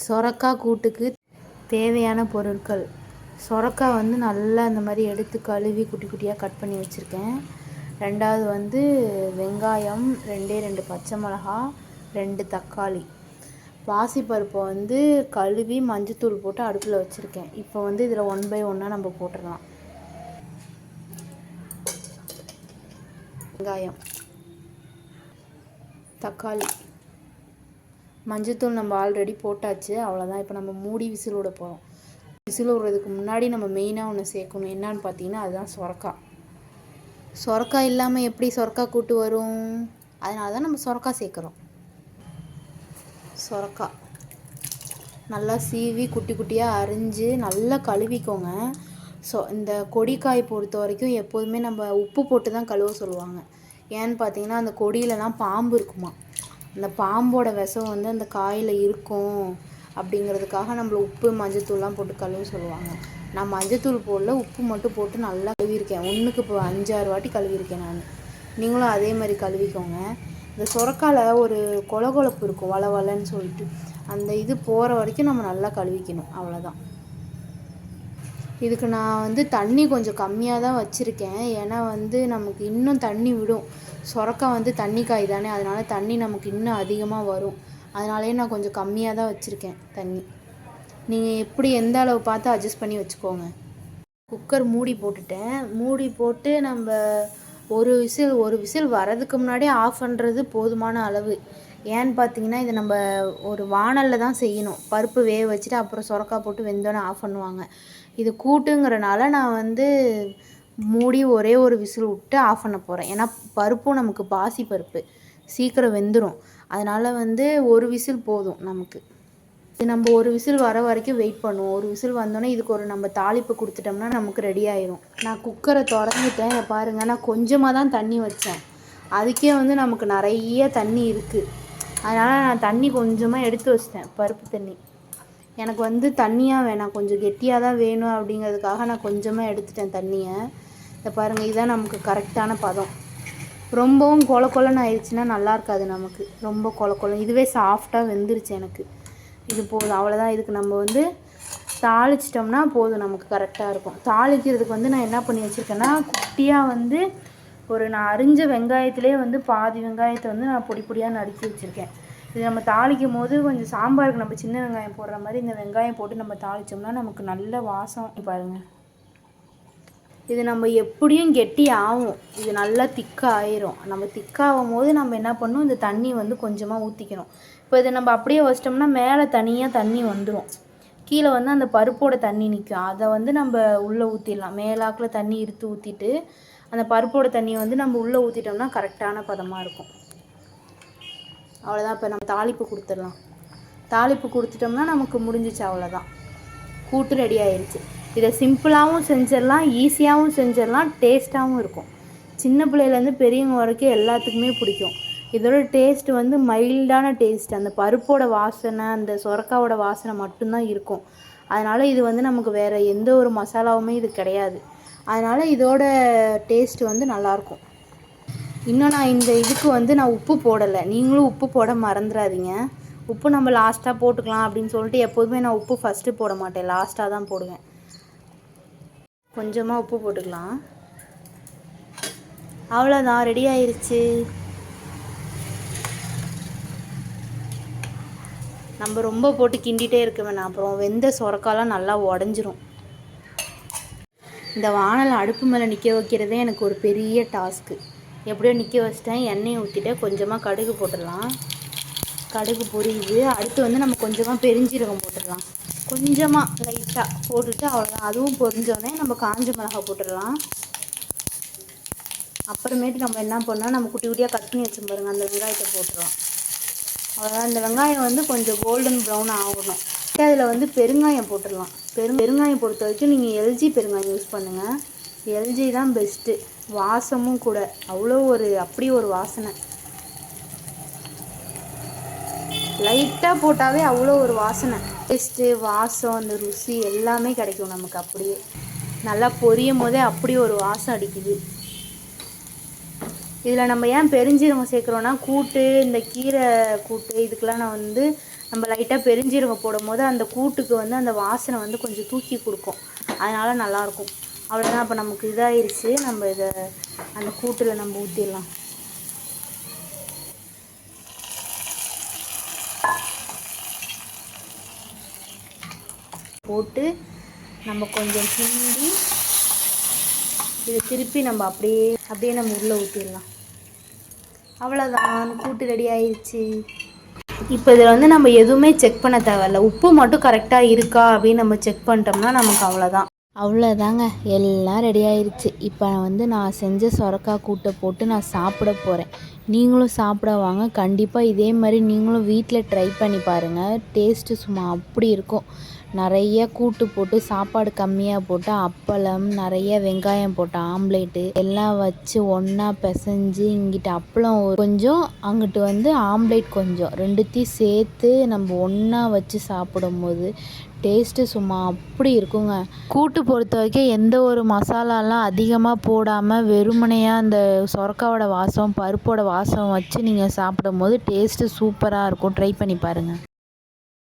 சொரக்காய் கூட்டுக்கு தேவையான பொருட்கள். சொரக்காய் வந்து நல்லா இந்த மாதிரி எடுத்து கழுவி குட்டி குட்டியாக கட் பண்ணி வச்சுருக்கேன். ரெண்டாவது வந்து வெங்காயம் 2 பச்சை மிளகா, 2 தக்காளி. பாசிப்பருப்பை வந்து கழுவி மஞ்சத்தூள் போட்டு அடுப்பில் வச்சுருக்கேன். இப்போ வந்து இதில் 1 by 1 நம்ம போட்டுடலாம். வெங்காயம், தக்காளி, மஞ்சத்தூள் நம்ம ஆல்ரெடி போட்டாச்சு, அவ்வளோதான். இப்போ நம்ம மூடி விசில் விட போகிறோம். விசில் விடுறதுக்கு முன்னாடி நம்ம மெயினாக ஒன்று சேர்க்கணும். என்னான்னு பார்த்தீங்கன்னா அதுதான் சொரக்காய். சொரக்காய் இல்லாமல் எப்படி சொரக்காய் கூட்டு வரும்? அதனால தான் நம்ம சொரக்காய் சேர்க்குறோம். சொரக்காய் நல்லா சீவி குட்டி குட்டியாக அரிஞ்சு நல்லா கழுவிக்கோங்க. இந்த கொடிக்காய் பொறுத்த வரைக்கும் எப்போதுமே நம்ம உப்பு போட்டு தான் கழுவ சொல்லுவாங்க. ஏன்னு பார்த்தீங்கன்னா அந்த கொடியிலலாம் பாம்பு இருக்குமா, அந்த பாம்போட விஷம் வந்து அந்த காயில் இருக்கும் அப்படிங்கிறதுக்காக நம்மள உப்பு மஞ்சத்தூள்லாம் போட்டு கழுவ சொல்லுவாங்க. நான் மஞ்சத்தூள் போடல, உப்பு மட்டும் போட்டு நல்லா கழுவிருக்கேன். ஒன்றுக்கு இப்போ 5-6 வாட்டி கழுவிருக்கேன் நான். நீங்களும் அதே மாதிரி கழுவிக்கோங்க. இந்த சொரக்காயில் ஒரு கொழகொழப்பு இருக்கும், வளன்னு சொல்லிட்டு, அந்த இது போகிற வரைக்கும் நம்ம நல்லா கழுவிக்கணும், அவ்வளோதான். இதுக்கு நான் வந்து தண்ணி கொஞ்சம் கம்மியாக தான் வச்சுருக்கேன். ஏன்னா வந்து நமக்கு இன்னும் தண்ணி விடும். சொரக்காய் வந்து தண்ணி காய் தானே, அதனால் தண்ணி நமக்கு இன்னும் அதிகமாக வரும். அதனாலே நான் கொஞ்சம் கம்மியாக தான் வச்சுருக்கேன் தண்ணி. நீங்கள் எப்படி எந்த அளவு பார்த்து அட்ஜஸ்ட் பண்ணி வச்சுக்கோங்க. குக்கர் மூடி போட்டுட்டேன். மூடி போட்டு நம்ம ஒரு விசில் வரதுக்கு முன்னாடியே ஆஃப் பண்ணுறது போதுமான அளவு. ஏன்னு பார்த்தீங்கன்னா இது நம்ம ஒரு வாணலில் தான் செய்யணும். பருப்பு வேக வச்சுட்டு அப்புறம் சொரக்காய் போட்டு வெந்தோன்னே ஆஃப் பண்ணுவாங்க. இது கூட்டுங்கிறனால நான் வந்து மூடி ஒரே ஒரு விசில் விட்டு ஆஃப் பண்ண போகிறேன். ஏன்னா பருப்பும் நமக்கு பாசி பருப்பு சீக்கிரம் வெந்துடும். அதனால் வந்து ஒரு விசில் போதும் நமக்கு. இது நம்ம ஒரு விசில் வர வரைக்கும் வெயிட் பண்ணுவோம். ஒரு விசில் வந்தோடனே இதுக்கு ஒரு நம்ம தாளிப்பு கொடுத்துட்டோம்னா நமக்கு ரெடி ஆயிரும். நான் குக்கரை திறந்துட்டேன். இதை பாருங்கள், நான் கொஞ்சமாக தான் தண்ணி வச்சேன். அதுக்கே வந்து நமக்கு நிறைய தண்ணி இருக்குது. அதனால் நான் தண்ணி கொஞ்சமாக எடுத்து வச்சிட்டேன், பருப்பு தண்ணி. எனக்கு வந்து தண்ணியாக வேணாம், கொஞ்சம் கெட்டியாக தான் வேணும் அப்படிங்கிறதுக்காக நான் கொஞ்சமாக எடுத்துட்டேன் தண்ணியை. இதை பாருங்கள், இதுதான் நமக்கு கரெக்டான பதம். ரொம்பவும் கொலன்னு ஆயிடுச்சுன்னா நல்லா இருக்காது நமக்கு. ரொம்ப கொல இதுவே சாஃப்டாக வெந்துருச்சு எனக்கு. இது போதும், அவ்வளோதான். இதுக்கு நம்ம வந்து தாளிச்சிட்டோம்னா போதும், நமக்கு கரெக்டாக இருக்கும். தாளிக்கிறதுக்கு வந்து நான் என்ன பண்ணி வச்சுருக்கேன்னா, குட்டியாக வந்து நான் அரிஞ்ச வெங்காயத்திலே வந்து பாதி வெங்காயத்தை வந்து நான் பொடி பொடியாக நறுக்கி வச்சுருக்கேன். இது நம்ம தாளிக்கும் போது கொஞ்சம் சாம்பாருக்கு நம்ம சின்ன வெங்காயம் போடுற மாதிரி இந்த வெங்காயம் போட்டு நம்ம தாளித்தோம்னா நமக்கு நல்ல வாசம். பாருங்கள், இது நம்ம எப்படியும் கெட்டி ஆகும். இது நல்லா திக்காக ஆயிரும். நம்ம திக்காகும் போது நம்ம என்ன பண்ணணும், இந்த தண்ணி வந்து கொஞ்சமாக ஊற்றிக்கணும். இப்போ இதை நம்ம அப்படியே வச்சிட்டோம்னா மேலே தனியாக தண்ணி வந்துடும், கீழே வந்து அந்த பருப்போட தண்ணி நிற்கும். அதை வந்து நம்ம உள்ளே ஊற்றிடலாம். மேலாக்கில் தண்ணி இருத்து ஊற்றிட்டு அந்த பருப்போட தண்ணியை வந்து நம்ம உள்ளே ஊற்றிட்டோம்னா கரெக்டான பதமாக இருக்கும். அவ்வளோதான். இப்போ நம்ம தாளிப்பு கொடுத்துடலாம். தாளிப்பு கொடுத்துட்டோம்னா நமக்கு முடிஞ்சிச்சு, அவ்வளோதான். கூட்டு ரெடி ஆயிடுச்சு. இதை சிம்பிளாகவும் செஞ்சிடலாம், ஈஸியாகவும் செஞ்சிடலாம், டேஸ்ட்டாகவும் இருக்கும். சின்ன பிள்ளையிலேருந்து பெரியவங்க வரைக்கும் எல்லாத்துக்குமே பிடிக்கும். இதோட டேஸ்ட் வந்து மைல்டான டேஸ்ட். அந்த பருப்போட வாசனை, அந்த சொரக்காவோட வாசனை மட்டும்தான் இருக்கும். அதனால் இது வந்து நமக்கு வேறு எந்த ஒரு மசாலாவுமே இது கிடையாது. அதனால் இதோட டேஸ்ட் வந்து நல்லாயிருக்கும். இன்னும் நான் இந்த இதுக்கு வந்து நான் உப்பு போடலை. நீங்களும் உப்பு போட மறந்துடாதீங்க. உப்பு நம்ம லாஸ்ட்டாக போட்டுக்கலாம் அப்படின்னு சொல்லிட்டு எப்போதுமே நான் உப்பு ஃபஸ்ட்டு போட மாட்டேன், லாஸ்ட்டாக தான் போடுவேன். கொஞ்சமாக உப்பு போட்டுக்கலாம். அவ்வளோதான், ரெடி ஆயிடுச்சு. நம்ம ரொம்ப போட்டு கிண்டிகிட்டே இருக்க வேணாம், அப்புறம் வெந்த சொரக்காலாம் நல்லா உடஞ்சிரும். இந்த வானலை அடுப்பு மேலே நிற்க வைக்கிறதே எனக்கு ஒரு பெரிய டாஸ்க்கு. எப்படியோ நிற்க வச்சிட்டேன். எண்ணெயை ஊற்றிட்டு கொஞ்சமாக கடுகு போட்டுடலாம். கடுகு பொரியுது. அடுத்து வந்து நம்ம கொஞ்சமாக பெருஞ்சீரகம் போட்டுடலாம். கொஞ்சமாக லைட்டாக போட்டுட்டு அவ்வளோதான். அதுவும் பொரிஞ்சோடனே நம்ம காஞ்ச மிளகாய் போட்டுடலாம். அப்புறமேட்டு நம்ம என்ன பண்ணோம், நம்ம குட்டி குட்டியாக கட் பண்ணி வச்சு பாருங்கள், அந்த வெங்காயத்தை போட்டுடலாம். அவ்வளோதான். இந்த வெங்காயம் வந்து கொஞ்சம் கோல்டன் ப்ரௌன் ஆகணும். அதில் வந்து பெருங்காயம் போட்டுடலாம். பெருங்காயம் பொறுத்த வரைக்கும் நீங்கள் எல்ஜி பெருங்காயம் யூஸ் பண்ணுங்கள். எல்ஜி தான் பெஸ்ட்டு. வாசமும் கூட அவ்வளோ அப்படி ஒரு வாசனை. லைட்டாக போட்டாவே அவ்வளோ ஒரு வாசனை, டேஸ்ட்டு, வாசம், அந்த ருசி எல்லாமே கிடைக்கும் நமக்கு. அப்படியே நல்லா பொரியும் போதே அப்படி ஒரு வாசம் அடிக்குது. இதில் நம்ம ஏன் பெருஞ்சீரகம் சேர்க்குறோன்னா, கூட்டு, இந்த கீரை கூட்டு இதுக்கெலாம் நான் வந்து நம்ம லைட்டாக பெருஞ்சீரகம் போடும்போது அந்த கூட்டுக்கு வந்து அந்த வாசனை வந்து கொஞ்சம் தூக்கி கொடுக்கும், அதனால் நல்லாயிருக்கும். அவ்வளோதான். அப்போ நமக்கு இதாகிடுச்சு. நம்ம இதை அந்த கூட்டில் நம்ம ஊற்றிடலாம். போட்டு நம்ம கொஞ்சம் கிண்டி இதை திருப்பி நம்ம அப்படியே நம்ம உள்ளே ஊற்றிடலாம். அவ்வளோதான், கூட்டு ரெடி ஆயிடுச்சு. இப்போ இதில் வந்து நம்ம எதுவுமே செக் பண்ண தேவையில்ல. உப்பு மட்டும் கரெக்டாக இருக்கா அப்படின்னு நம்ம செக் பண்ணிட்டோம்னா நமக்கு அவ்வளோதாங்க, எல்லாம் ரெடி ஆயிடுச்சு. இப்போ வந்து நான் செஞ்ச சொரக்காய் கூட்டை போட்டு நான் சாப்பிட போகிறேன். நீங்களும் சாப்பிட வாங்க. கண்டிப்பாக இதே மாதிரி நீங்களும் வீட்டில் ட்ரை பண்ணி பாருங்கள். டேஸ்ட்டு சும்மா அப்படி இருக்கும். நிறைய கூட்டு போட்டு சாப்பாடு கம்மியாக போட்டு அப்பளம், நிறைய வெங்காயம் போட்ட ஆம்லேட்டு எல்லாம் வச்சு ஒன்றா பிசைஞ்சு இங்கிட்ட அப்பளம் கொஞ்சம், அங்கிட்டு வந்து ஆம்லேட் கொஞ்சம், ரெண்டுத்தையும் சேர்த்து நம்ம ஒன்றா வச்சு சாப்பிடும்போது டேஸ்ட்டு சும்மா அப்படி இருக்குங்க. கூட்டு பொறுத்த வரைக்கும் எந்த ஒரு மசாலாலாம் அதிகமாக போடாமல் வெறுமனையாக அந்த சொரக்காவோட வாசம், பருப்போட வாசம் வச்சு நீங்கள் சாப்பிடும்போது டேஸ்ட்டு சூப்பராக இருக்கும். ட்ரை பண்ணி பாருங்கள்.